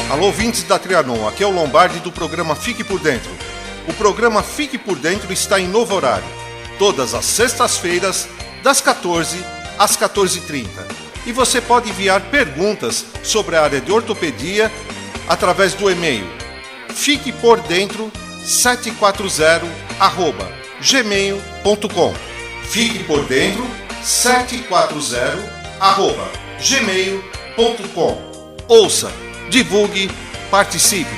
Alô, ouvintes da Trianon, aqui é o Lombardi do programa Fique por Dentro. O programa Fique por Dentro está em novo horário, todas as sextas-feiras, das 14 às 14h30. E você pode enviar perguntas sobre a área de ortopedia através do e-mail fiquepordentro740@gmail.com. Fique por dentro 740@gmail.com. Ouça, divulgue, participe.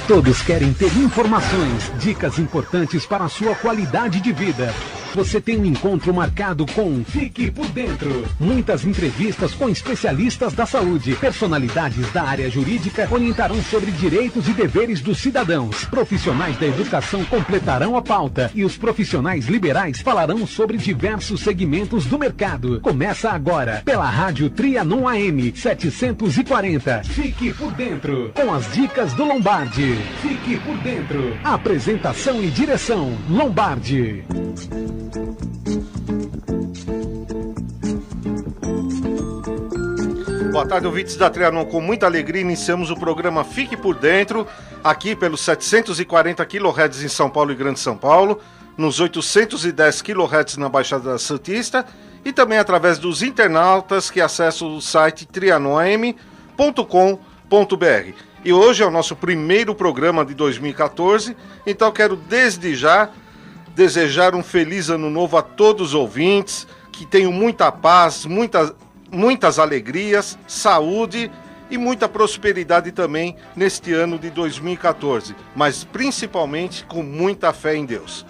Todos querem ter informações, dicas importantes para a sua qualidade de vida. Você tem um encontro marcado com Fique por Dentro. Muitas entrevistas com especialistas da saúde. Personalidades da área jurídica orientarão sobre direitos e deveres dos cidadãos. Profissionais da educação completarão a pauta. E os profissionais liberais falarão sobre diversos segmentos do mercado. Começa agora, pela Rádio Trianon AM 740. Fique por Dentro, com as dicas do Lombardi. Fique por Dentro. Apresentação e direção, Lombardi. Boa tarde, ouvintes da Trianon. Com muita alegria iniciamos o programa Fique por Dentro, aqui pelos 740 kHz em São Paulo e Grande São Paulo, nos 810 kHz na Baixada Santista e também através dos internautas que acessam o site trianoam.com.br. E hoje é o nosso primeiro programa de 2014, então quero desde já desejar um feliz ano novo a todos os ouvintes, que tenham muita paz, muitas alegrias, saúde e muita prosperidade também neste ano de 2014, mas principalmente com muita fé em Deus.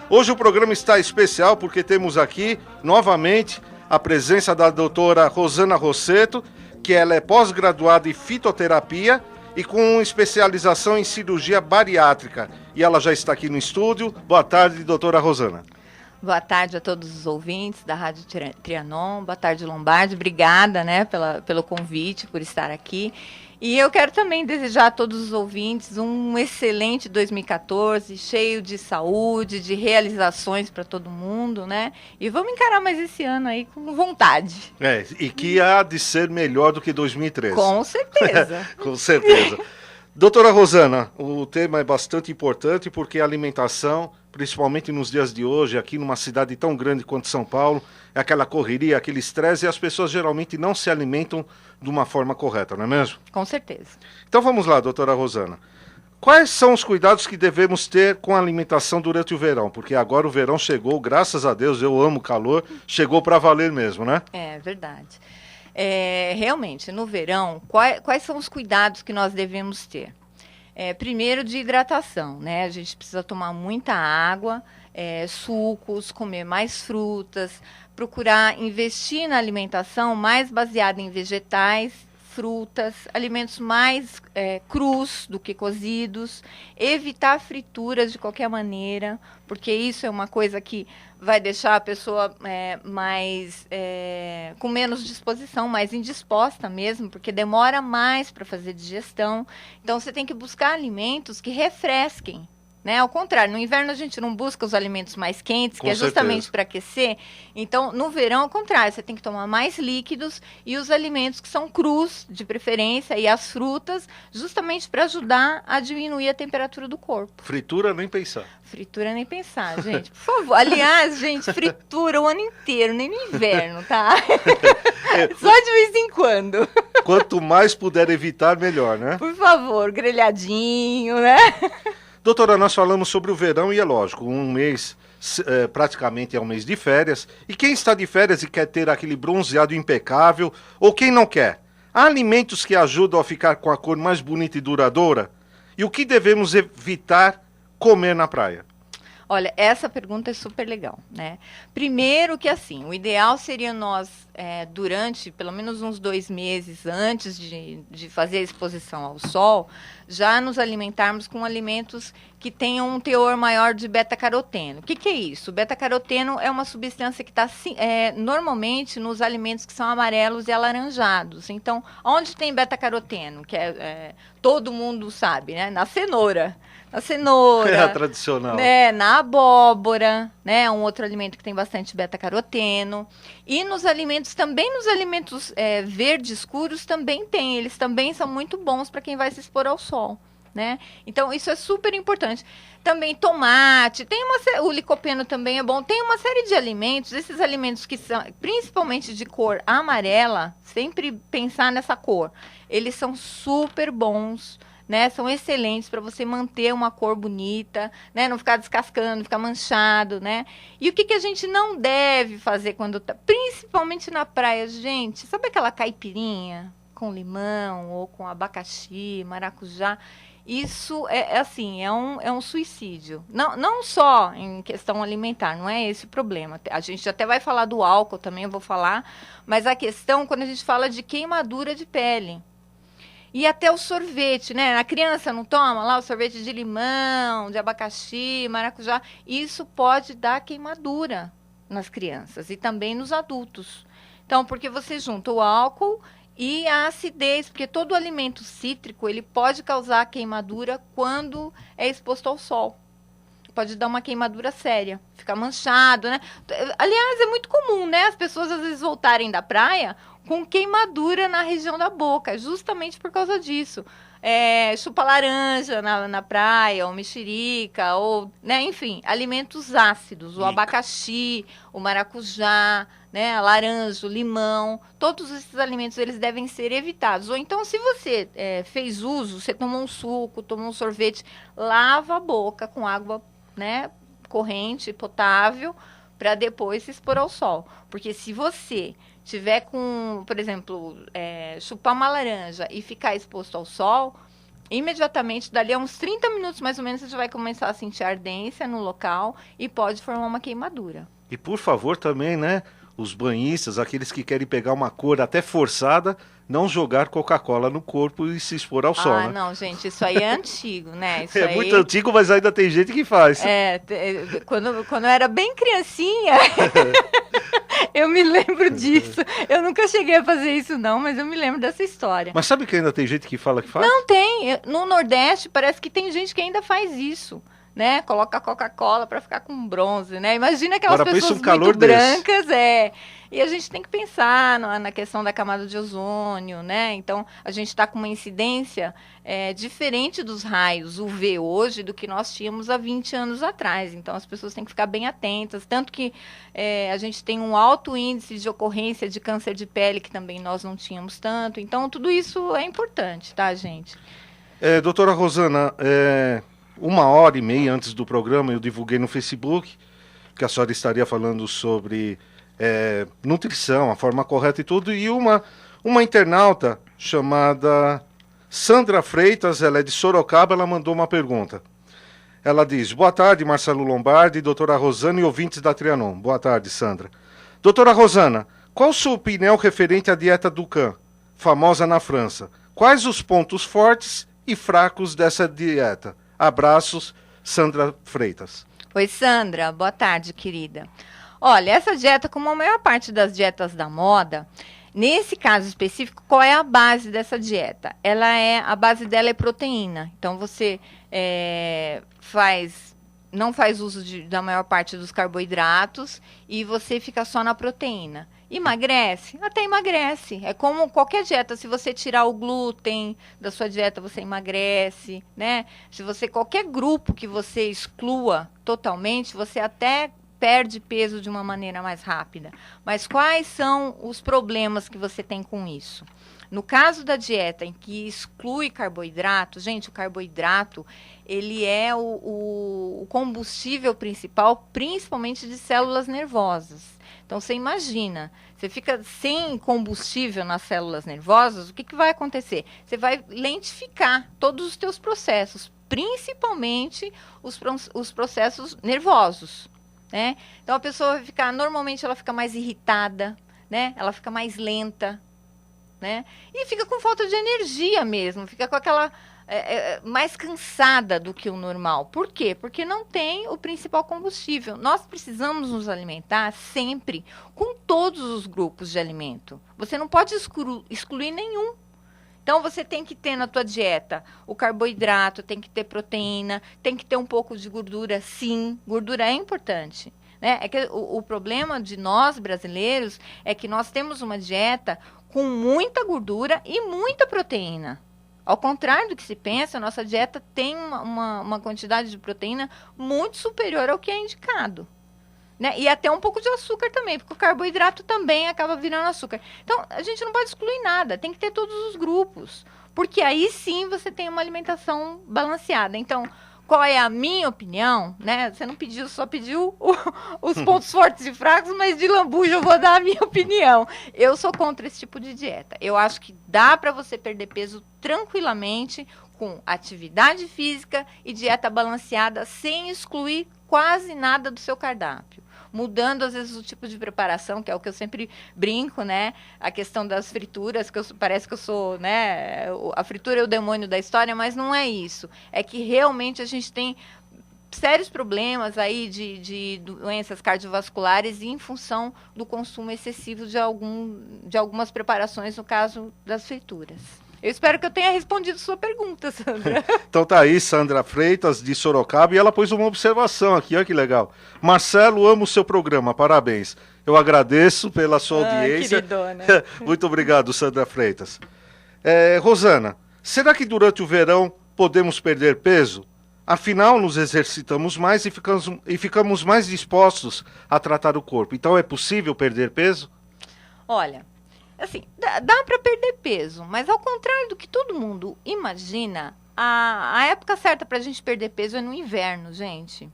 Hoje o programa está especial porque temos aqui novamente a presença da doutora Rosana Rossetto, que ela é pós-graduada em fitoterapia e com especialização em cirurgia bariátrica. E ela já está aqui no estúdio. Boa tarde, doutora Rosana. Boa tarde a todos os ouvintes da Rádio Trianon. Boa tarde, Lombardi. Obrigada, pelo convite, por estar aqui. E eu quero também desejar a todos os ouvintes um excelente 2014, cheio de saúde, de realizações para todo mundo, né? E vamos encarar mais esse ano aí com vontade. E que há de ser melhor do que 2013. Com certeza. Com certeza. Doutora Rosana, o tema é bastante importante porque a alimentação, principalmente nos dias de hoje, aqui numa cidade tão grande quanto São Paulo, é aquela correria, aquele estresse, e as pessoas geralmente não se alimentam de uma forma correta, não é mesmo? Com certeza. Então vamos lá, doutora Rosana. Quais são os cuidados que devemos ter com a alimentação durante o verão? Porque agora o verão chegou, graças a Deus, eu amo o calor, chegou para valer mesmo, né? É verdade. Realmente, no verão, quais são os cuidados que nós devemos ter? Primeiro, de hidratação, né? A gente precisa tomar muita água, sucos, comer mais frutas, procurar investir na alimentação mais baseada em vegetais, frutas, alimentos mais crus do que cozidos, evitar frituras de qualquer maneira, porque isso é uma coisa que vai deixar a pessoa com menos disposição, mais indisposta mesmo, porque demora mais para fazer digestão. Então, você tem que buscar alimentos que refresquem. Né? Ao contrário, no inverno a gente não busca os alimentos mais quentes, que é justamente para aquecer. Então, no verão, ao contrário, você tem que tomar mais líquidos e os alimentos que são crus, de preferência, e as frutas, justamente para ajudar a diminuir a temperatura do corpo. Fritura nem pensar. Fritura nem pensar, gente. Por favor. Aliás, gente, fritura o ano inteiro, nem no inverno, tá? Só de vez em quando. Quanto mais puder evitar, melhor, né? Por favor, grelhadinho, né? Doutora, nós falamos sobre o verão e é lógico, um mês praticamente é um mês de férias. E quem está de férias e quer ter aquele bronzeado impecável, ou quem não quer? Há alimentos que ajudam a ficar com a cor mais bonita e duradoura? E o que devemos evitar comer na praia? Olha, essa pergunta é super legal, né? Primeiro que assim, o ideal seria nós, durante pelo menos uns 2 meses antes de fazer a exposição ao sol, já nos alimentarmos com alimentos que tenham um teor maior de beta-caroteno. O que é isso? O beta-caroteno é uma substância que está normalmente nos alimentos que são amarelos e alaranjados. Então, onde tem beta-caroteno? Que todo mundo sabe, né? Na cenoura. na cenoura. É a tradicional. Né, na abóbora, né, um outro alimento que tem bastante beta-caroteno. E nos alimentos, também nos alimentos verdes escuros, também tem. Eles também são muito bons para quem vai se expor ao sol. Né? Então, isso é super importante. Também tomate, o licopeno também é bom. Tem uma série de alimentos, esses alimentos que são, principalmente de cor amarela, sempre pensar nessa cor. Eles são super bons, né? São excelentes para você manter uma cor bonita, né? Não ficar descascando, não ficar manchado, né? E o que a gente não deve fazer quando tá, principalmente na praia, gente? Sabe aquela caipirinha com limão ou com abacaxi, maracujá? Isso é um suicídio. Não só em questão alimentar, não é esse o problema. A gente até vai falar do álcool também, eu vou falar, mas a questão, quando a gente fala de queimadura de pele. E até o sorvete, né? A criança não toma lá o sorvete de limão, de abacaxi, maracujá. Isso pode dar queimadura nas crianças e também nos adultos. Então, porque você junta o álcool e a acidez, porque todo alimento cítrico, ele pode causar queimadura quando é exposto ao sol. Pode dar uma queimadura séria, ficar manchado, né? Aliás, é muito comum, né? As pessoas às vezes voltarem da praia com queimadura na região da boca, justamente por causa disso. Chupa laranja na praia, ou mexerica, ou, né? Enfim, alimentos ácidos, o abacaxi, o maracujá, né? A laranja, o limão, todos esses alimentos eles devem ser evitados. Ou então, se você fez uso, você tomou um suco, tomou um sorvete, lava a boca com água, né, corrente, potável, para depois se expor ao sol. Porque se você tiver com, por exemplo, chupar uma laranja e ficar exposto ao sol, imediatamente, dali a uns 30 minutos mais ou menos, você já vai começar a sentir ardência no local e pode formar uma queimadura. E por favor também, né, os banhistas, aqueles que querem pegar uma cor até forçada, não jogar Coca-Cola no corpo e se expor ao sol, né? Não, gente, isso aí é antigo, né? Isso aí... muito antigo, mas ainda tem gente que faz. Quando eu era bem criancinha, eu me lembro disso. Eu nunca cheguei a fazer isso não, mas eu me lembro dessa história. Mas sabe que ainda tem gente que fala que faz? Não, tem. No Nordeste parece que tem gente que ainda faz isso. Né? Coloca Coca-Cola para ficar com bronze, né? Imagina aquelas pessoas muito brancas, E a gente tem que pensar na questão da camada de ozônio, né? Então, a gente está com uma incidência diferente dos raios UV hoje do que nós tínhamos há 20 anos atrás. Então, as pessoas têm que ficar bem atentas. Tanto que a gente tem um alto índice de ocorrência de câncer de pele, que também nós não tínhamos tanto. Então, tudo isso é importante, tá, gente? Doutora Rosana, 1h30 antes do programa, eu divulguei no Facebook que a senhora estaria falando sobre nutrição, a forma correta e tudo, e uma internauta chamada Sandra Freitas, ela é de Sorocaba, ela mandou uma pergunta. Ela diz: boa tarde, Marcelo Lombardi, doutora Rosana e ouvintes da Trianon. Boa tarde, Sandra. Doutora Rosana, qual sua opinião referente à dieta Dukan, famosa na França? Quais os pontos fortes e fracos dessa dieta? Abraços, Sandra Freitas. Oi, Sandra. Boa tarde, querida. Olha, essa dieta, como a maior parte das dietas da moda, nesse caso específico, qual é a base dessa dieta? A base dela é proteína. Então, você não faz uso da maior parte dos carboidratos e você fica só na proteína. Emagrece? Até emagrece. É como qualquer dieta. Se você tirar o glúten da sua dieta, você emagrece, né? Qualquer grupo que você exclua totalmente, você até perde peso de uma maneira mais rápida. Mas quais são os problemas que você tem com isso? No caso da dieta em que exclui carboidrato, gente, o carboidrato, ele é o combustível principal, principalmente de células nervosas. Então, você imagina, você fica sem combustível nas células nervosas, o que vai acontecer? Você vai lentificar todos os teus processos, principalmente os processos nervosos, né? Então, a pessoa vai ficar, normalmente ela fica mais irritada, né? Ela fica mais lenta, né? E fica com falta de energia mesmo, fica com aquela... mais cansada do que o normal. Por quê? Porque não tem o principal combustível. Nós precisamos nos alimentar sempre com todos os grupos de alimento. Você não pode excluir nenhum. Então, você tem que ter na tua dieta o carboidrato, tem que ter proteína, tem que ter um pouco de gordura, sim. Gordura é importante. Né? É que o problema de nós, brasileiros, é que nós temos uma dieta com muita gordura e muita proteína. Ao contrário do que se pensa, a nossa dieta tem uma quantidade de proteína muito superior ao que é indicado. Né? E até um pouco de açúcar também, porque o carboidrato também acaba virando açúcar. Então, a gente não pode excluir nada, tem que ter todos os grupos, porque aí sim você tem uma alimentação balanceada. Então, qual é a minha opinião? Né? Você não pediu, só pediu os pontos fortes e fracos, mas de lambuja eu vou dar a minha opinião. Eu sou contra esse tipo de dieta. Eu acho que dá para você perder peso tranquilamente com atividade física e dieta balanceada, sem excluir quase nada do seu cardápio. Mudando, às vezes, o tipo de preparação, que é o que eu sempre brinco, né? A questão das frituras, parece que eu sou, né? A fritura é o demônio da história, mas não é isso. É que realmente a gente tem sérios problemas aí de doenças cardiovasculares em função do consumo excessivo de algumas preparações, no caso das frituras. Eu espero que eu tenha respondido sua pergunta, Sandra. Então tá aí, Sandra Freitas, de Sorocaba, e ela pôs uma observação aqui, olha que legal. Marcelo, amo o seu programa, parabéns. Eu agradeço pela sua audiência. Queridona. Muito obrigado, Sandra Freitas. Rosana, será que durante o verão podemos perder peso? Afinal, nos exercitamos mais e ficamos mais dispostos a tratar o corpo. Então é possível perder peso? Olha, assim, dá para perder peso, mas ao contrário do que todo mundo imagina, a época certa para a gente perder peso é no inverno, gente.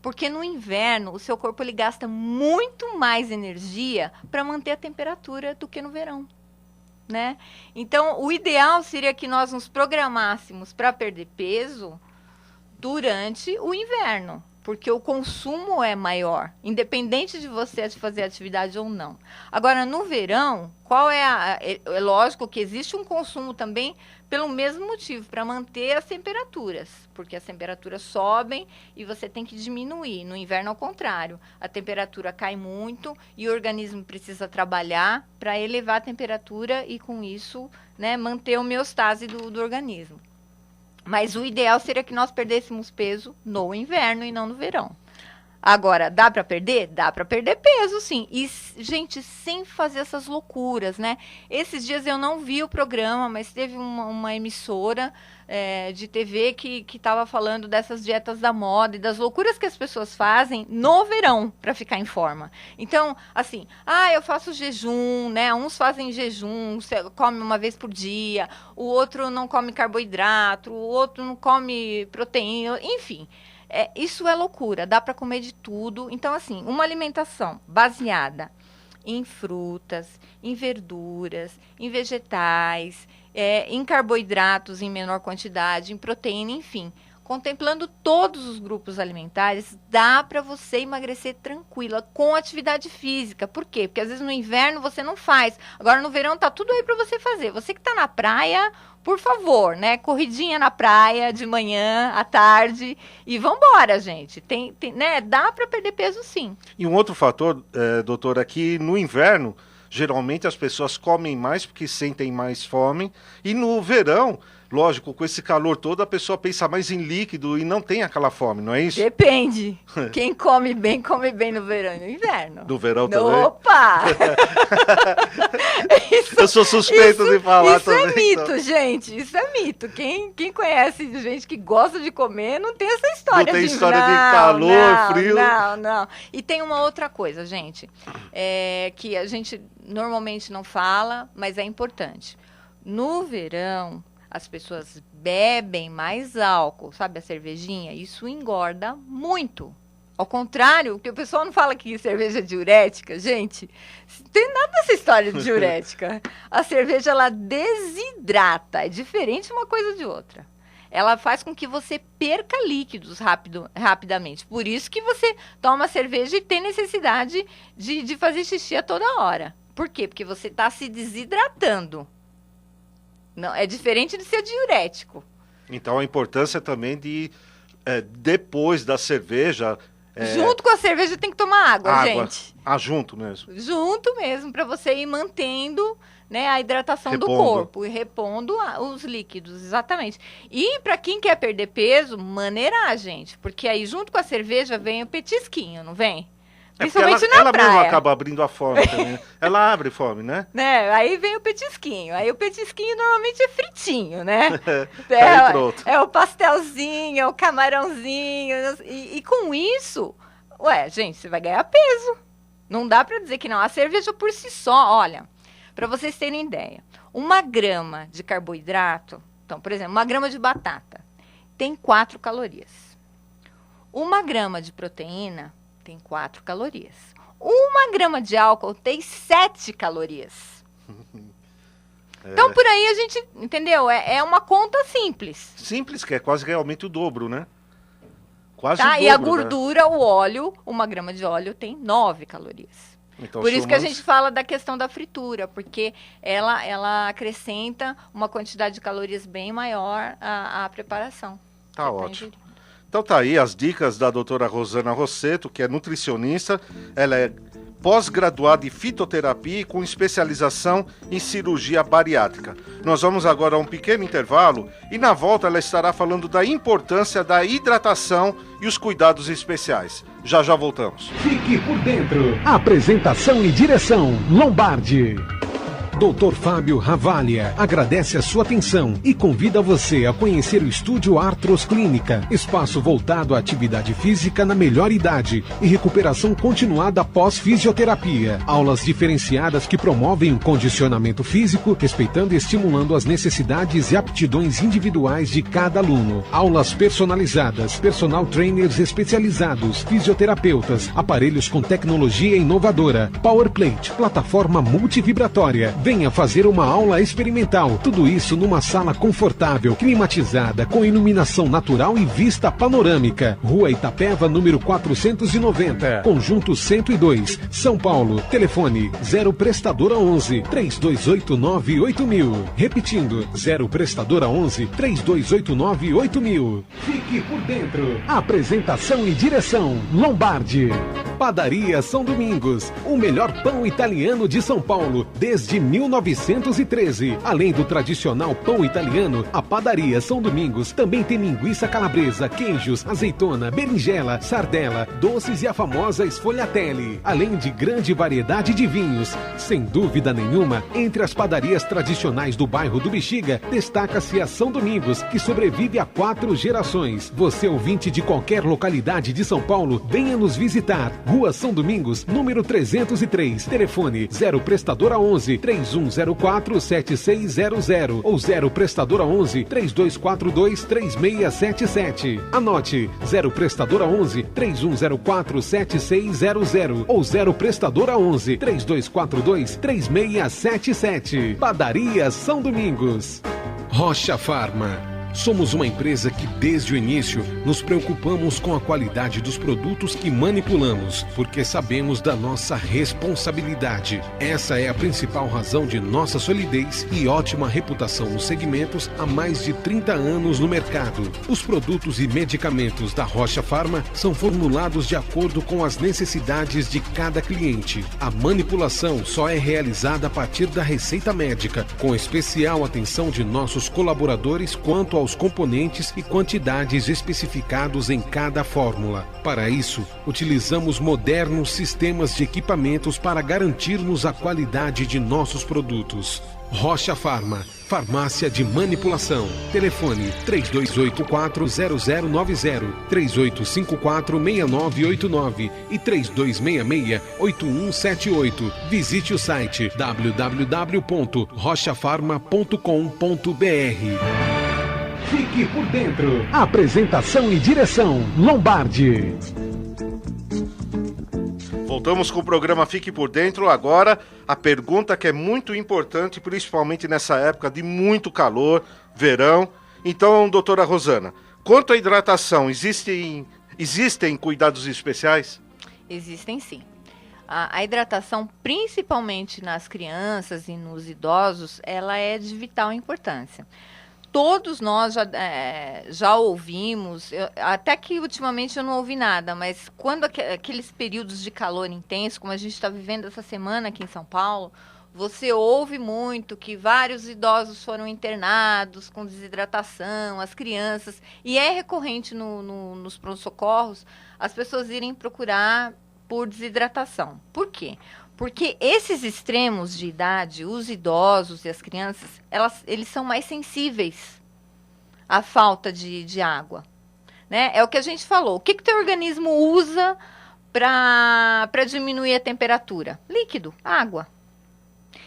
Porque no inverno, o seu corpo ele gasta muito mais energia para manter a temperatura do que no verão, né? Então, o ideal seria que nós nos programássemos para perder peso durante o inverno, porque o consumo é maior, independente de você fazer atividade ou não. Agora, no verão, é lógico que existe um consumo também pelo mesmo motivo, para manter as temperaturas, porque as temperaturas sobem e você tem que diminuir. No inverno, ao contrário, a temperatura cai muito e o organismo precisa trabalhar para elevar a temperatura e, com isso, né, manter a homeostase do organismo. Mas o ideal seria que nós perdêssemos peso no inverno e não no verão. Agora, dá para perder? Dá para perder peso, sim. E, gente, sem fazer essas loucuras, né? Esses dias eu não vi o programa, mas teve uma emissora de TV que estava falando dessas dietas da moda e das loucuras que as pessoas fazem no verão para ficar em forma. Então, assim, eu faço jejum, né? Uns fazem jejum, come uma vez por dia, o outro não come carboidrato, o outro não come proteína, enfim. Isso é loucura, dá para comer de tudo. Então, assim, uma alimentação baseada em frutas, em verduras, em vegetais, em carboidratos em menor quantidade, em proteína, enfim. Contemplando todos os grupos alimentares, dá para você emagrecer tranquila, com atividade física. Por quê? Porque às vezes no inverno você não faz. Agora no verão tá tudo aí para você fazer. Você que tá na praia, por favor, né? Corridinha na praia, de manhã, à tarde. E vambora, gente. Né? Dá para perder peso, sim. E um outro fator, doutor, é que no inverno, geralmente as pessoas comem mais porque sentem mais fome. E no verão, lógico, com esse calor todo, a pessoa pensa mais em líquido e não tem aquela fome, não é isso? Depende. Quem come bem no verão e no inverno. No verão também? Opa! Eu sou suspeito de falar também. Isso é mito, gente. Isso é mito. Quem conhece gente que gosta de comer, não tem essa história. Não tem história de calor, frio. Não. E tem uma outra coisa, gente, que a gente normalmente não fala, mas é importante. No verão, as pessoas bebem mais álcool, sabe, a cervejinha, isso engorda muito. Ao contrário, que o pessoal não fala que cerveja é diurética, gente, não tem nada dessa história de diurética. A cerveja, ela desidrata, é diferente uma coisa de outra. Ela faz com que você perca líquidos rapidamente. Por isso que você toma cerveja e tem necessidade de fazer xixi a toda hora. Por quê? Porque você está se desidratando. Não, é diferente de ser diurético. Então a importância também de, depois da cerveja, Junto com a cerveja tem que tomar água, gente. Junto mesmo. Junto mesmo, para você ir mantendo, né, a hidratação do corpo e repondo os líquidos, exatamente. E para quem quer perder peso, maneirar, gente, porque aí junto com a cerveja vem o petisquinho, não vem? Principalmente na praia. Ela mesmo acaba abrindo a fome também. Ela abre fome, né? Aí vem o petisquinho. Aí o petisquinho normalmente é fritinho, né? Pronto. É o pastelzinho, é o camarãozinho. E com isso, gente, você vai ganhar peso. Não dá pra dizer que não. A cerveja por si só, olha, pra vocês terem ideia, 1 grama de carboidrato, então, por exemplo, 1 grama de batata, tem 4 calorias. 1 grama de proteína tem 4 calorias. 1 grama de álcool tem 7 calorias. Então, por aí a gente, entendeu? É uma conta simples. Simples, que é quase realmente o dobro, né? Quase o dobro. E a gordura, o óleo, 1 grama de óleo tem 9 calorias. Então, por isso que a gente fala da questão da fritura, porque ela acrescenta uma quantidade de calorias bem maior à preparação. Tá ótimo. Então tá aí as dicas da doutora Rosana Rossetto, que é nutricionista. Ela é pós-graduada em fitoterapia e com especialização em cirurgia bariátrica. Nós vamos agora a um pequeno intervalo e na volta ela estará falando da importância da hidratação e os cuidados especiais. Já voltamos. Fique por dentro. Apresentação e direção, Lombardi. Dr. Fábio Ravalia agradece a sua atenção e convida você a conhecer o Estúdio Artros Clínica, espaço voltado à atividade física na melhor idade e recuperação continuada após fisioterapia. Aulas diferenciadas que promovem um condicionamento físico, respeitando e estimulando as necessidades e aptidões individuais de cada aluno. Aulas personalizadas, personal trainers especializados, fisioterapeutas, aparelhos com tecnologia inovadora, Power Plate, plataforma multivibratória. Venha fazer uma aula experimental. Tudo isso numa sala confortável, climatizada, com iluminação natural e vista panorâmica. Rua Itapeva, número 490, Conjunto 102, São Paulo. Telefone 0 Prestadora 11 3289 8000. Repetindo, 0 Prestadora 11 3289 8000. Fique por dentro. Apresentação e direção, Lombardi. Padaria São Domingos, o melhor pão italiano de São Paulo desde 1913. Além do tradicional pão italiano, a Padaria São Domingos também tem linguiça calabresa, queijos, azeitona, berinjela, sardela, doces e a famosa sfogliatelle. Além de grande variedade de vinhos. Sem dúvida nenhuma, entre as padarias tradicionais do bairro do Bexiga, destaca-se a São Domingos, que sobrevive a 4 gerações. Você, ouvinte de qualquer localidade de São Paulo, venha nos visitar. Rua São Domingos, número 303. Telefone 0 Prestadora 11 3104 7600 ou 0 Prestadora 11 3242 3677. Anote 0 Prestadora 11 3104 7600 ou 0 Prestadora 11 3242 3677. Padaria São Domingos. Rocha Farma. Somos uma empresa que, desde o início, nos preocupamos com a qualidade dos produtos que manipulamos, porque sabemos da nossa responsabilidade. Essa é a principal razão de nossa solidez e ótima reputação nos segmentos há mais de 30 anos no mercado. Os produtos e medicamentos da Rocha Farma são formulados de acordo com as necessidades de cada cliente. A manipulação só é realizada a partir da receita médica, com especial atenção de nossos colaboradores quanto aos componentes e quantidades especificados em cada fórmula. Para isso, utilizamos modernos sistemas de equipamentos para garantirmos a qualidade de nossos produtos. Rocha Farma, farmácia de manipulação. Telefone 3284-0090, 3854-6989 e 3266-8178. Visite o site www.rochafarma.com.br. Fique por dentro. Apresentação e direção, Lombardi. Voltamos com o programa Fique por Dentro. Agora, a pergunta que é muito importante, principalmente nessa época de muito calor, verão. Então, doutora Rosana, quanto à hidratação, existem cuidados especiais? Existem sim. A hidratação, principalmente nas crianças e nos idosos, ela é de vital importância. todos nós já ouvimos, até que ultimamente eu não ouvi nada, mas quando aqueles períodos de calor intenso, como a gente está vivendo essa semana aqui em São Paulo, você ouve muito que vários idosos foram internados com desidratação, as crianças, e é recorrente nos pronto-socorros as pessoas irem procurar por desidratação. Por quê? Porque esses extremos de idade, os idosos e as crianças, eles são mais sensíveis à falta de água. Né? É o que a gente falou. O que o teu organismo usa para diminuir a temperatura? Líquido, água.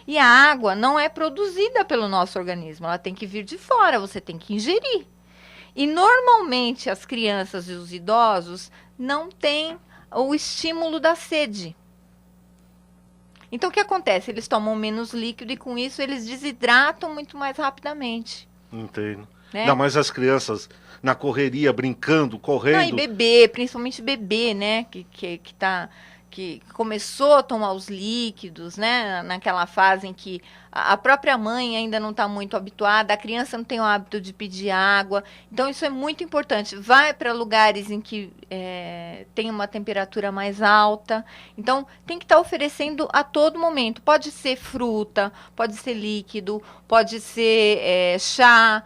E a água não é produzida pelo nosso organismo, ela tem que vir de fora, você tem que ingerir. E normalmente as crianças e os idosos não têm o estímulo da sede. Então, o que acontece? Eles tomam menos líquido e, com isso, eles desidratam muito mais rapidamente. Entendo. Né? Ainda mais as crianças na correria, brincando, correndo. Não, e bebê, principalmente bebê, né? Que começou a tomar os líquidos, né? Naquela fase em que a própria mãe ainda não está muito habituada, a criança não tem o hábito de pedir água. Então, isso é muito importante. Vai para lugares em que tem uma temperatura mais alta. Então, tem que estar oferecendo a todo momento. Pode ser fruta, pode ser líquido, pode ser chá,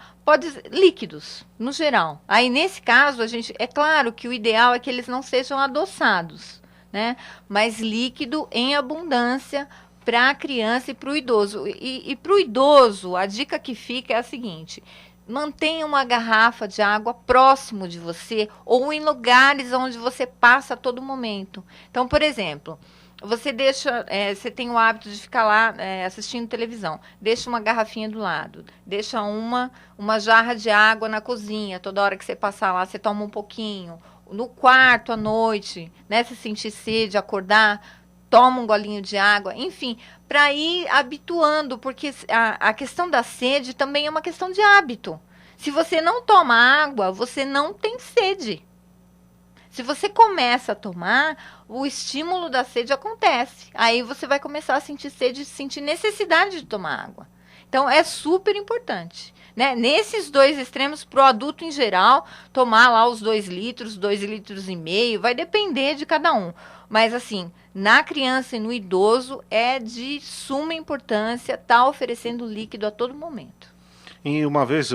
líquidos, no geral. Aí, nesse caso, é claro que o ideal é que eles não sejam adoçados. Né? Mas líquido em abundância para a criança e para o idoso. E para o idoso, a dica que fica é a seguinte: mantenha uma garrafa de água próximo de você ou em lugares onde você passa a todo momento. Então, por exemplo, você tem o hábito de ficar lá assistindo televisão, deixa uma garrafinha do lado, deixa uma jarra de água na cozinha, toda hora que você passar lá, você toma um pouquinho. No quarto, à noite, né? Se sentir sede, acordar, toma um golinho de água. Enfim, para ir habituando, porque a questão da sede também é uma questão de hábito. Se você não toma água, você não tem sede. Se você começa a tomar, o estímulo da sede acontece. Aí você vai começar a sentir sede, sentir necessidade de tomar água. Então, é super importante. Né? Nesses dois extremos, para o adulto em geral, tomar lá os 2 litros, 2,5 litros, vai depender de cada um. Mas, assim, na criança e no idoso, é de suma importância estar oferecendo líquido a todo momento. E uma vez,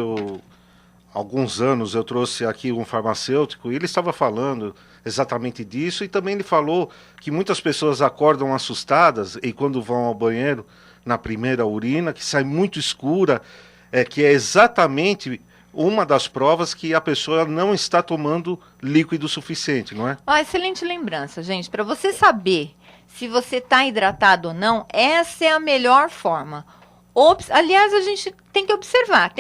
alguns anos, eu trouxe aqui um farmacêutico e ele estava falando exatamente disso, e também ele falou que muitas pessoas acordam assustadas e quando vão ao banheiro, na primeira urina, que sai muito escura, que é exatamente uma das provas que a pessoa não está tomando líquido suficiente, não é? Excelente lembrança, gente. Para você saber se você está hidratado ou não, essa é a melhor forma. Aliás, a gente tem que observar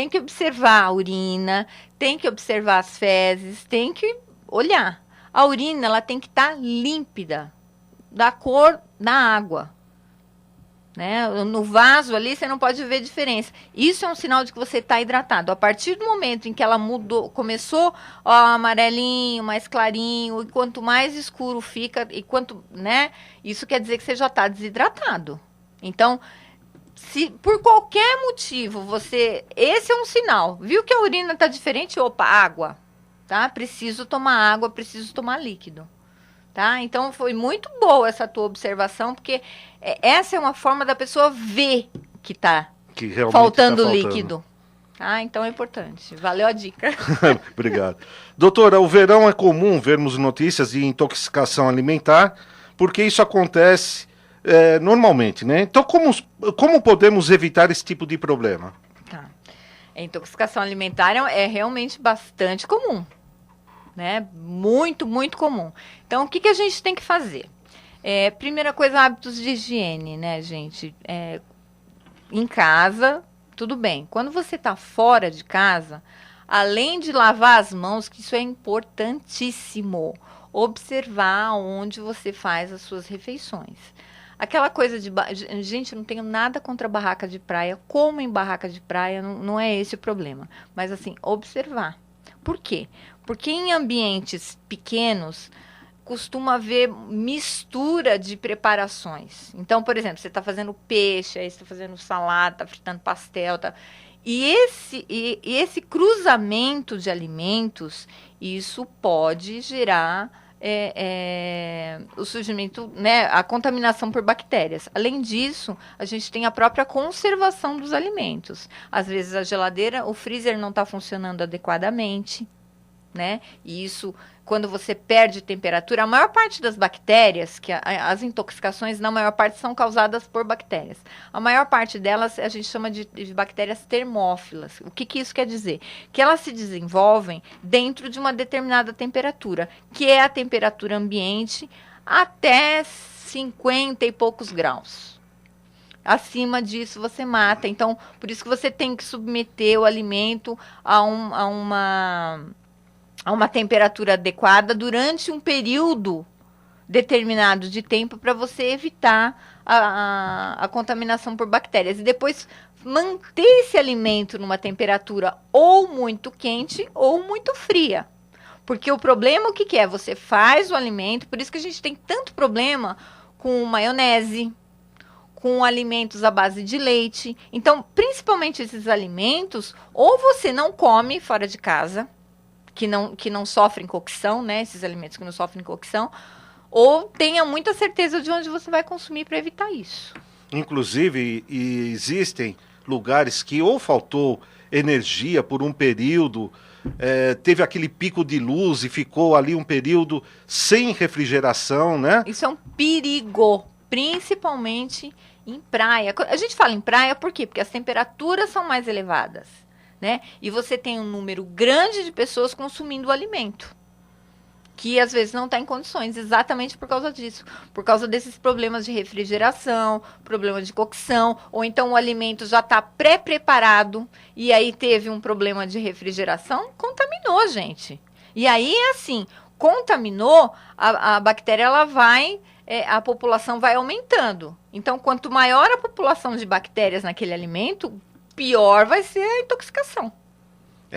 a urina, tem que observar as fezes, tem que olhar. A urina, ela tem que estar límpida, da cor da água. Né? No vaso ali você não pode ver diferença. Isso é um sinal de que você está hidratado. A partir do momento em que ela começou amarelinho, mais clarinho, e quanto mais escuro fica, né? Isso quer dizer que você já está desidratado. Então, se por qualquer motivo esse é um sinal, viu que a urina está diferente? Opa, água, tá? Preciso tomar água, preciso tomar líquido. Tá? Então, foi muito boa essa tua observação, porque essa é uma forma da pessoa ver que está faltando líquido. Tá? Então, é importante. Valeu a dica. Obrigado. Doutora, o verão é comum vermos notícias de intoxicação alimentar, porque isso acontece normalmente, né? Então, como podemos evitar esse tipo de problema? Tá. A intoxicação alimentar é realmente bastante comum. Né? Muito, muito comum. Então, o que a gente tem que fazer? Primeira coisa, hábitos de higiene, né, gente? Em casa, tudo bem. Quando você está fora de casa, além de lavar as mãos, que isso é importantíssimo, observar onde você faz as suas refeições. Aquela coisa gente, não tenho nada contra barraca de praia, como em barraca de praia, não é esse o problema. Mas, assim, observar. Por quê? Porque em ambientes pequenos, costuma haver mistura de preparações. Então, por exemplo, você está fazendo peixe, aí você está fazendo salada, está fritando pastel. E esse cruzamento de alimentos, isso pode gerar o surgimento, né, a contaminação por bactérias. Além disso, a gente tem a própria conservação dos alimentos. Às vezes a geladeira, o freezer não está funcionando adequadamente, né? E isso, quando você perde temperatura, a maior parte das bactérias, que as intoxicações, na maior parte, são causadas por bactérias. A maior parte delas a gente chama de bactérias termófilas. O que isso quer dizer? Que elas se desenvolvem dentro de uma determinada temperatura, que é a temperatura ambiente até 50 e poucos graus. Acima disso, você mata. Então, por isso que você tem que submeter o alimento a uma temperatura adequada durante um período determinado de tempo para você evitar a contaminação por bactérias. E depois manter esse alimento numa temperatura ou muito quente ou muito fria. Porque o problema, o que é? Você faz o alimento, por isso que a gente tem tanto problema com maionese, com alimentos à base de leite. Então, principalmente esses alimentos, ou você não come fora de casa, que não sofrem cocção, né? Esses alimentos que não sofrem cocção, ou tenha muita certeza de onde você vai consumir para evitar isso. Inclusive, existem lugares que ou faltou energia por um período, teve aquele pico de luz e ficou ali um período sem refrigeração, né? Isso é um perigo, principalmente em praia. A gente fala em praia por quê? Porque as temperaturas são mais elevadas. Né? E você tem um número grande de pessoas consumindo o alimento, que às vezes não está em condições, exatamente por causa disso, por causa desses problemas de refrigeração, problema de cocção, ou então o alimento já está pré-preparado e aí teve um problema de refrigeração, contaminou, gente. E aí é assim, contaminou, a bactéria ela vai, a população vai aumentando. Então, quanto maior a população de bactérias naquele alimento, pior vai ser a intoxicação.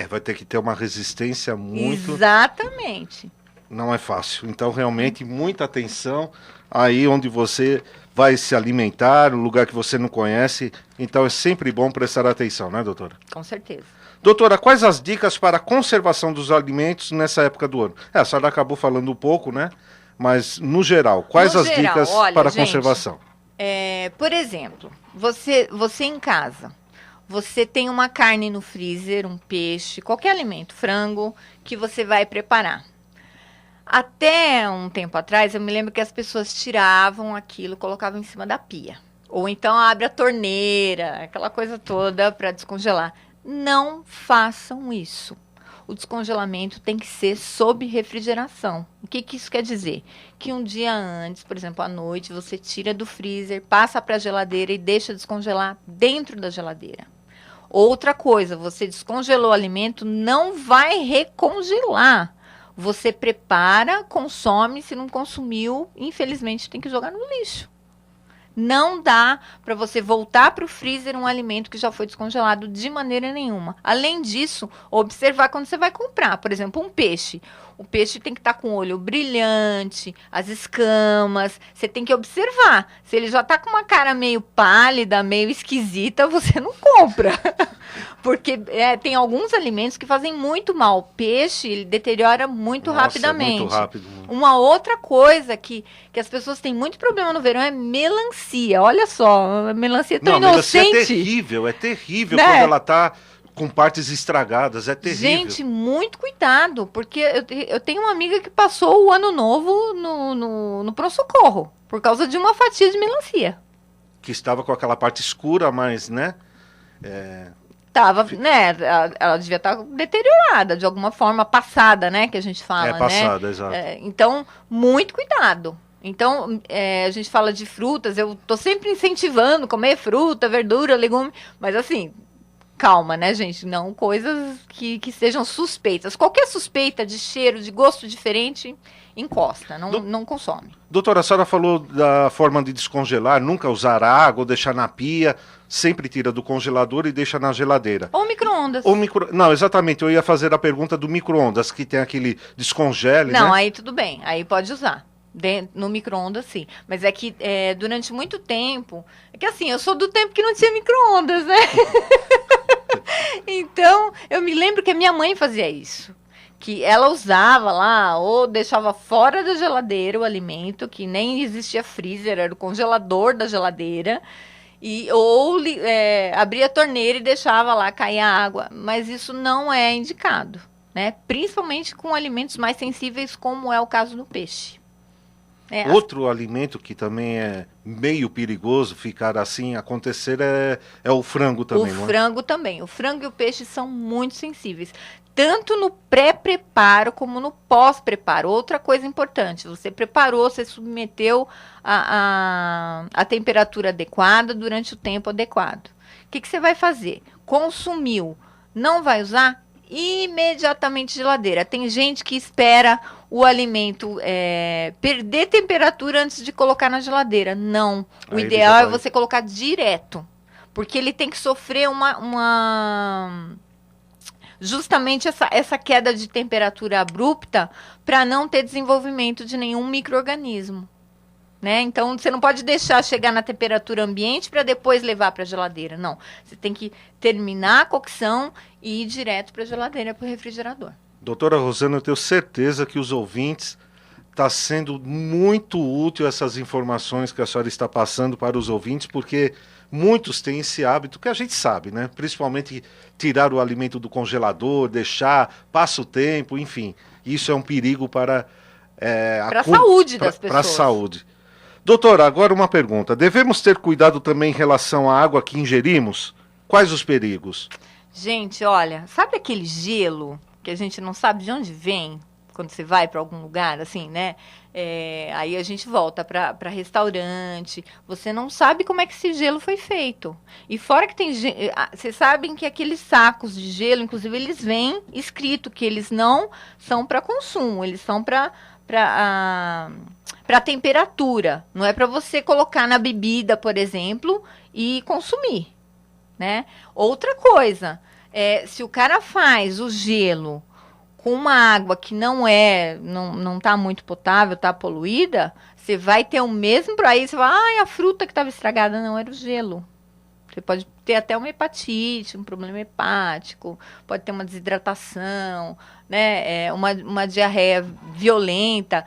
Vai ter que ter uma resistência muito... Exatamente. Não é fácil. Então, realmente, muita atenção aí onde você vai se alimentar, um lugar que você não conhece. Então, é sempre bom prestar atenção, né, doutora? Com certeza. Doutora, quais as dicas para a conservação dos alimentos nessa época do ano? A senhora acabou falando um pouco, né? Mas, no geral, quais as dicas para a conservação? Por exemplo, você em casa... Você tem uma carne no freezer, um peixe, qualquer alimento, frango, que você vai preparar. Até um tempo atrás, eu me lembro que as pessoas tiravam aquilo, colocavam em cima da pia. Ou então abre a torneira, aquela coisa toda para descongelar. Não façam isso. O descongelamento tem que ser sob refrigeração. O que isso quer dizer? Que um dia antes, por exemplo, à noite, você tira do freezer, passa para a geladeira e deixa descongelar dentro da geladeira. Outra coisa, você descongelou o alimento, não vai recongelar. Você prepara, consome, se não consumiu, infelizmente tem que jogar no lixo. Não dá para você voltar para o freezer um alimento que já foi descongelado de maneira nenhuma. Além disso, observar quando você vai comprar. Por exemplo, um peixe. O peixe tem que estar com o olho brilhante, as escamas. Você tem que observar. Se ele já está com uma cara meio pálida, meio esquisita, você não compra. Porque tem alguns alimentos que fazem muito mal. O peixe, ele deteriora muito rapidamente. Muito rápido. Uma outra coisa que as pessoas têm muito problema no verão é melancia. Olha só, a melancia é tão inocente. Melancia é terrível, né? Quando ela está com partes estragadas, é terrível. Gente, muito cuidado, porque eu tenho uma amiga que passou o ano novo no pronto-socorro, por causa de uma fatia de melancia. Que estava com aquela parte escura, mas, né? Tava, né? Ela devia estar deteriorada, de alguma forma, passada, né? Que a gente fala, né? Passada, exato. Então, muito cuidado. Então, a gente fala de frutas, eu tô sempre incentivando comer fruta, verdura, legume, mas assim... Calma, né, gente? Não coisas que sejam suspeitas. Qualquer suspeita de cheiro, de gosto diferente, encosta, não consome. Doutora, a senhora falou da forma de descongelar, nunca usar água ou deixar na pia, sempre tira do congelador e deixa na geladeira. Ou micro-ondas. Não, exatamente, eu ia fazer a pergunta do micro-ondas, que tem aquele descongele, Não, né? Aí tudo bem, aí pode usar. No micro-ondas, sim. Mas é que durante muito tempo... É que assim, eu sou do tempo que não tinha micro-ondas, né? Então, eu me lembro que a minha mãe fazia isso. Que ela usava lá, ou deixava fora da geladeira o alimento, que nem existia freezer, era o congelador da geladeira, ou abria a torneira e deixava lá cair a água. Mas isso não é indicado, né? Principalmente com alimentos mais sensíveis, como é o caso do peixe. Outro alimento que também é meio perigoso ficar assim, acontecer, é o frango também, não é? O frango também. O frango e o peixe são muito sensíveis. Tanto no pré-preparo como no pós-preparo. Outra coisa importante, você preparou, você submeteu a temperatura adequada durante o tempo adequado. O que você vai fazer? Consumiu, não vai usar? Imediatamente geladeira. Tem gente que espera o alimento perder temperatura antes de colocar na geladeira. Não. O ideal é você colocar direto. Porque ele tem que sofrer justamente essa queda de temperatura abrupta para não ter desenvolvimento de nenhum micro-organismo. Né? Então, você não pode deixar chegar na temperatura ambiente para depois levar para a geladeira. Não. Você tem que terminar a cocção e ir direto para a geladeira, para o refrigerador. Doutora Rosana, eu tenho certeza que os ouvintes está sendo muito útil essas informações que a senhora está passando para os ouvintes, porque muitos têm esse hábito que a gente sabe, né? Principalmente tirar o alimento do congelador, deixar, passa o tempo, enfim. Isso é um perigo para a saúde das pessoas. Para a saúde. Doutora, agora uma pergunta. Devemos ter cuidado também em relação à água que ingerimos? Quais os perigos? Gente, olha, sabe aquele gelo que a gente não sabe de onde vem quando você vai para algum lugar, assim, né? Aí a gente volta para restaurante, você não sabe como é que esse gelo foi feito. E fora que tem... Vocês sabem que aqueles sacos de gelo, inclusive, eles vêm escrito que eles não são para consumo, eles são para temperatura. Não é para você colocar na bebida, por exemplo, e consumir, né? Outra coisa, se o cara faz o gelo com uma água que não está muito potável, está poluída, você vai ter o mesmo para aí, você vai, a fruta que estava estragada não era o gelo. Você pode ter até uma hepatite, um problema hepático, pode ter uma desidratação, né, uma diarreia violenta.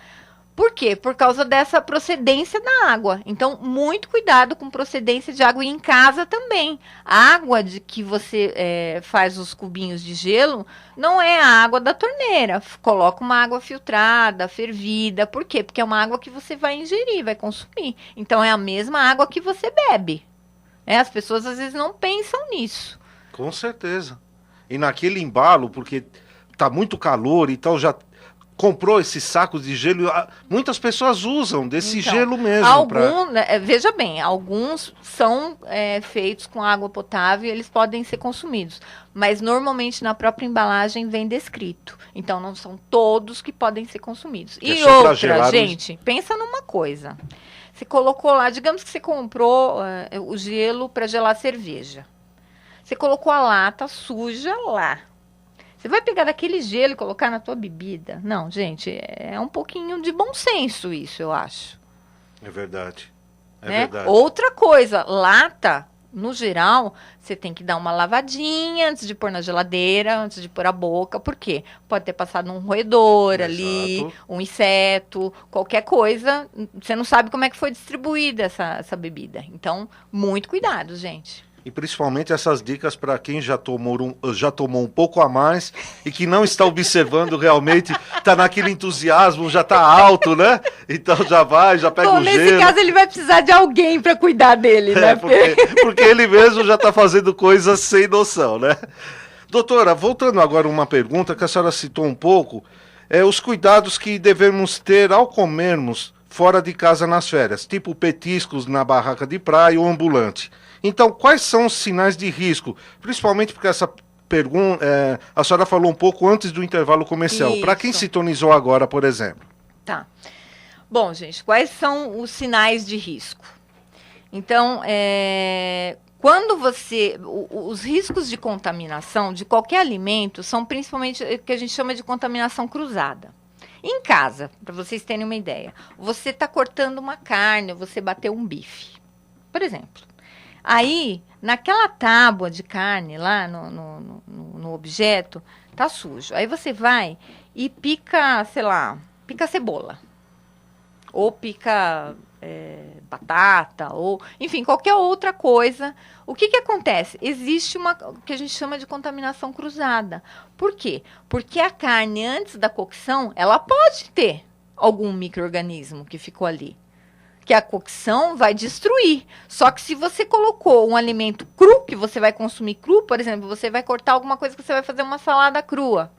Por quê? Por causa dessa procedência da água. Então, muito cuidado com procedência de água, e em casa também. A água de que você faz os cubinhos de gelo não é a água da torneira. Coloca uma água filtrada, fervida. Por quê? Porque é uma água que você vai ingerir, vai consumir. Então, é a mesma água que você bebe. As pessoas, às vezes, não pensam nisso. Com certeza. E naquele embalo, porque tá muito calor e tal, já... comprou esses sacos de gelo, muitas pessoas usam desse gelo mesmo. Veja bem, alguns são feitos com água potável e eles podem ser consumidos. Mas normalmente na própria embalagem vem descrito. Então não são todos que podem ser consumidos. E outra, gente, pensa numa coisa. Você colocou lá, digamos que você comprou o gelo para gelar cerveja. Você colocou a lata suja lá. Você vai pegar daquele gelo e colocar na tua bebida? Não, gente, é um pouquinho de bom senso isso, eu acho. É verdade. Verdade. Outra coisa, lata, no geral, você tem que dar uma lavadinha antes de pôr na geladeira, antes de pôr a boca. Por quê? Pode ter passado um roedor ali, um inseto, qualquer coisa. Você não sabe como é que foi distribuída essa bebida. Então, muito cuidado, gente. E principalmente essas dicas para quem já tomou um pouco a mais e que não está observando realmente, está naquele entusiasmo, já está alto, né? Então já pega o gelo. Nesse caso ele vai precisar de alguém para cuidar dele, né? Porque ele mesmo já está fazendo coisas sem noção, né? Doutora, voltando agora uma pergunta que a senhora citou um pouco, os cuidados que devemos ter ao comermos fora de casa nas férias, tipo petiscos na barraca de praia ou ambulante. Então, quais são os sinais de risco? Principalmente porque essa pergunta, a senhora falou um pouco antes do intervalo comercial. Para quem sintonizou agora, por exemplo. Tá. Bom, gente, quais são os sinais de risco? Então, quando os riscos de contaminação de qualquer alimento são principalmente o que a gente chama de contaminação cruzada. Em casa, para vocês terem uma ideia, você está cortando uma carne, você bateu um bife, por exemplo. Aí, naquela tábua de carne lá no objeto, tá sujo. Aí você vai e pica, sei lá, pica cebola. Ou pica batata, ou enfim, qualquer outra coisa. O que acontece? Existe o que a gente chama de contaminação cruzada. Por quê? Porque a carne, antes da cocção, ela pode ter algum micro-organismo que ficou ali, que a cocção vai destruir. Só que se você colocou um alimento cru, que você vai consumir cru, por exemplo, você vai cortar alguma coisa que você vai fazer uma salada crua.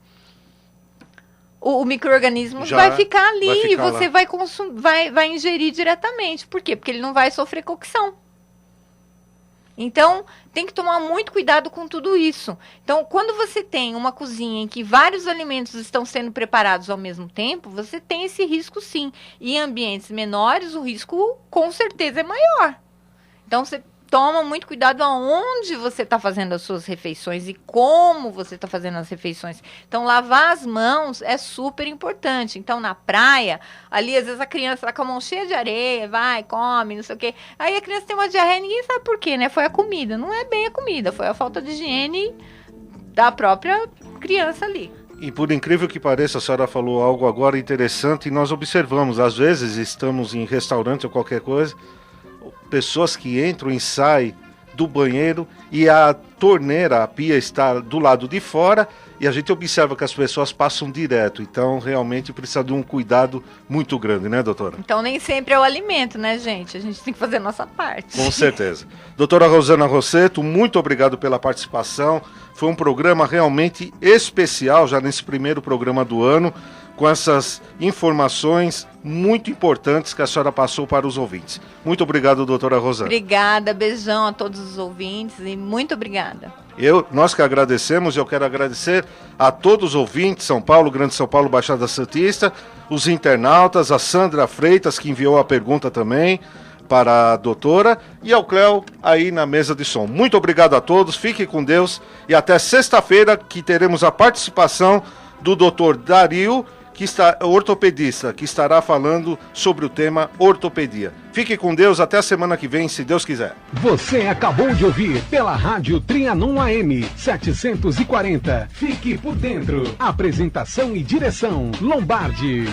O micro-organismo vai ficar ali e você vai ingerir diretamente. Por quê? Porque ele não vai sofrer cocção. Então, tem que tomar muito cuidado com tudo isso. Então, quando você tem uma cozinha em que vários alimentos estão sendo preparados ao mesmo tempo, você tem esse risco sim. E em ambientes menores, o risco com certeza é maior. Então, você toma muito cuidado aonde você está fazendo as suas refeições e como você está fazendo as refeições. Então, lavar as mãos é super importante. Então, na praia, ali, às vezes a criança está com a mão cheia de areia, vai, come, não sei o quê. Aí a criança tem uma diarreia, ninguém sabe por quê, né? Foi a comida. Não é bem a comida, foi a falta de higiene da própria criança ali. E por incrível que pareça, a senhora falou algo agora interessante e nós observamos. Às vezes estamos em restaurante ou qualquer coisa, pessoas que entram e saem do banheiro e a torneira, a pia está do lado de fora e a gente observa que as pessoas passam direto. Então, realmente precisa de um cuidado muito grande, né, doutora? Então, nem sempre é o alimento, né, gente? A gente tem que fazer a nossa parte. Com certeza. Doutora Rosana Rossetto, muito obrigado pela participação. Foi um programa realmente especial, já nesse primeiro programa do ano, com essas informações muito importantes que a senhora passou para os ouvintes. Muito obrigado, doutora Rosana. Obrigada, beijão a todos os ouvintes e muito obrigada. Nós que agradecemos, eu quero agradecer a todos os ouvintes, São Paulo, Grande São Paulo, Baixada Santista, os internautas, a Sandra Freitas, que enviou a pergunta também para a doutora, e ao Cléo aí na mesa de som. Muito obrigado a todos, fiquem com Deus e até sexta-feira que teremos a participação do doutor Dario, ortopedista, que estará falando sobre o tema ortopedia. Fique com Deus, até a semana que vem, se Deus quiser. Você acabou de ouvir pela Rádio Trianon AM 740. Fique por dentro. Apresentação e direção Lombardi.